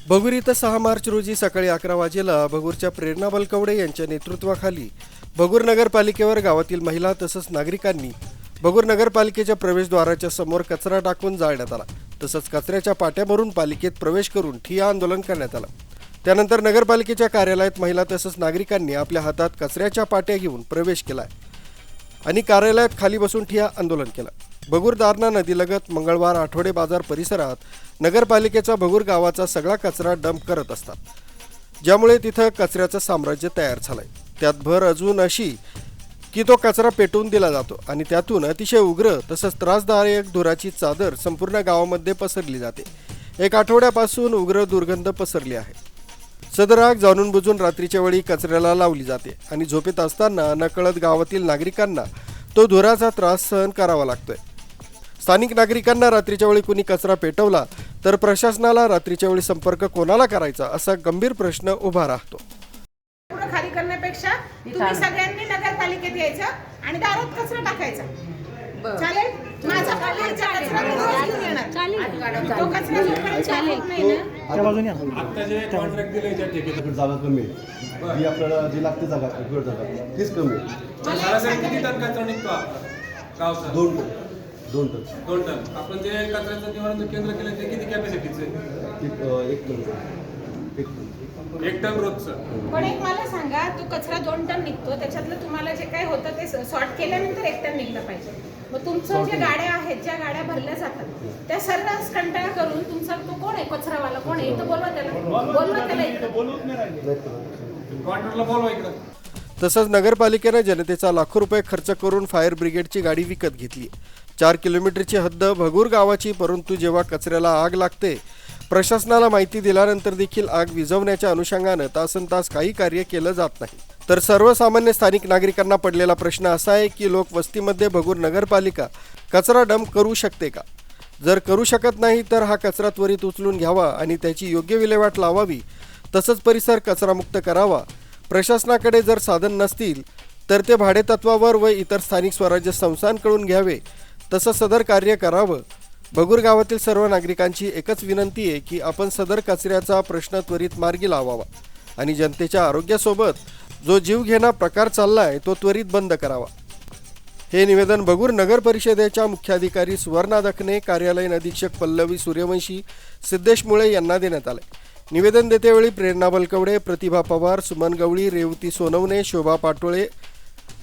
भगूर इथं 6 मार्च रोजी सकाळी 11 वाजेला भगूरच्या प्रेरणा बलकवडे यांच्या नेतृत्वाखाली भगूर नगरपालिकेवर गावातील महिला तसंच नागरिकांनी भगूर नगरपालिकेच्या प्रवेशद्वाराच्या समोर कचरा टाकून जाळण्यात आला। तसंच कचऱ्याच्या पाट्या भरून पालिकेत प्रवेश करून ठिय्या आंदोलन करण्यात आलं। त्यानंतर नगरपालिकेच्या कार्यालयात महिला तसंच नागरिकांनी आपल्या हातात कचऱ्याच्या पाट्या घेऊन प्रवेश केला आणि कार्यालयात खाली बसून ठिय्या आंदोलन केलं। भगूर दारणा नदीलगत मंगळवार आठवडे बाजार परिसरात नगरपालिकेचा भगूर गावाचा सगळा कचरा डंप करत असतात, ज्यामुळे तिथं कचऱ्याचं साम्राज्य तयार झालंय। त्यात भर अजून अशी की तो कचरा पेटवून दिला जातो आणि त्यातून अतिशय उग्र तसंच त्रासदायक धुराची चादर संपूर्ण गावामध्ये पसरली जाते। एक आठवड्यापासून उग्र दुर्गंध पसरली आहे। सदर आग जाणून बुजून रात्रीच्या वेळी कचऱ्याला लावली जाते आणि झोपेत असताना नकळत गावातील नागरिकांना तो धुराचा त्रास सहन करावा लागतोय। स्थानिक नागरिकांना रात्रीच्या वेळी कुणी कचरा पेटवला तर प्रशासनाला रात्रीच्या वेळी संपर्क कोणाला करायचा असा गंभीर प्रश्न उभा राहतो। खाली करण्यापेक्षा तुम्ही सगळ्यांनी नगरपालिकेत यायचं आणि दारात कचरा टाकायचा। चालेल? माझा पालिकेचा कचरा मी रोज घेऊन येणार। तो कचरा जोपर्यंत चालत नाही ना, त्या बाजूने आता जे कॉन्ट्रॅक्ट दिले ज्या ठेकेदाराकडे जागा कमी आहे, जी आपल्याला जी लागते जागा उघड जागा तीच कमी आहे। सरासरी किती टन कचरा निघतो गावचा? 2 टन। आपण जे कचऱ्याचं निवारण केंद्र केलं ते किती कॅपॅसिटीचं आहे? 1 टन रोजचं। पण एक मला सांगा, तो कचरा 2 टन निघतो, त्याच्यातलं तुम्हाला जे काही होतं ते सॉर्ट केल्यानंतर 1 टन निघलं पाहिजे। मग तुमचं जे गाड्या आहेत, ज्या गाड्या भरल्या जातात, त्या सर्रास कंटाळा करून तुमचा तो कोण आहे कचरावाला कोण आहे इथं बोलवा त्याला इथं। कॉन्ट्रॅक्टरला बोलवा इकडं। तसंच नगरपालिकेनं जनतेचा लाखो रुपये खर्च करून फायर ब्रिगेडची गाडी विकत घेतली। 4 किलोमीटरची हद्द भगूर गावाची, परंतु जेव्हा कचऱ्याला आग लागते प्रशासनाला माहिती दिल्यानंतर देखील आग विझवण्याच्या अनुषंगानं तासनतास काही कार्य केलं जात नाही। तर सर्वसामान्य स्थानिक नागरिकांना पडलेला प्रश्न असा आहे की लोकवस्तीमध्ये भगूर नगरपालिका कचरा डंप करू शकते का? जर करू शकत नाही तर हा कचरा त्वरित उचलून घ्यावा आणि त्याची योग्य विल्हेवाट लावावी, तसंच परिसर कचरामुक्त करावा। प्रशासनाकडे जर साधन नसतील तर ते भाडेतत्वावर व इतर स्थानिक स्वराज्य संस्थांकडून घ्यावे, तसं सदर कार्य करावं। भगूर गावातील सर्व नागरिकांची एकच विनंती आहे की आपण सदर कचऱ्याचा प्रश्न त्वरित मार्गी लावावा आणि जनतेच्या आरोग्यासोबत जो जीवघेणा प्रकार चाललाय तो त्वरित बंद करावा। हे निवेदन भगूर नगर परिषदेच्या मुख्याधिकारी सुवर्णा दखने, कार्यालयीन अधीक्षक पल्लवी सूर्यवंशी, सिद्धेश मुळे यांना देण्यात आले। निवेदन देतेवेळी प्रेरणा बलकवडे, प्रतिभा पवार, सुमन गवळी, रेवती सोनवणे, शोभा पाटोळे,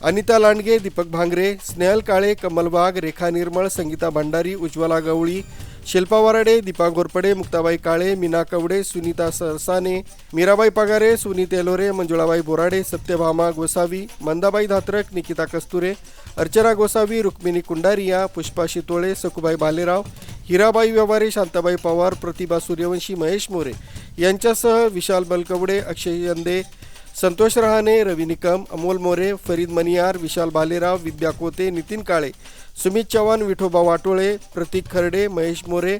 अनिता लांडगे, दीपक भांगरे, स्नेहल काळे, कमल वाघ, रेखा निर्मळ, संगीता भंडारी, उज्ज्वला गवळी, शिल्पा वराडे, दीपा घोरपडे, मुक्ताबाई काळे, मीना कवडे, सुनीता सरसाने, मीराबाई पगारे, सुनी तेलोरे, मंजुळाबाई बोराडे, सत्यभामा गोसावी, मंदाबाई धात्रक, निकिता कस्तुरे, अर्चना गोसावी, रुक्मिणी कुंडारिया, पुष्पा शितोळे, सकुबाई भालेराव, हिराबाई व्यवहारे, शांताबाई पवार, प्रतिभा सूर्यवंशी, महेश मोरे यांच्यासह विशाल बलकवडे, अक्षय यंदे, संतोष रहाणे, रवी निकम, अमोल मोरे, फरीद मनियार, विशाल भालेराव, विद्या कोते, नितीन काळे, सुमित चव्हाण, विठोबा वाटोळे, प्रतीक खर्डे, महेश मोरे,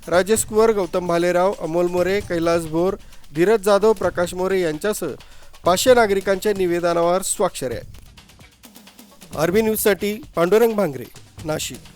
राजेश कुवर, गौतम भालेराव, अमोल मोरे, कैलास भोर, धीरज जाधव, प्रकाश मोरे यांच्यासह 500 नागरिकांच्या निवेदनावर स्वाक्षऱ्या आहेत। आरबी न्यूजसाठी पांडुरंग भांगरे, नाशिक।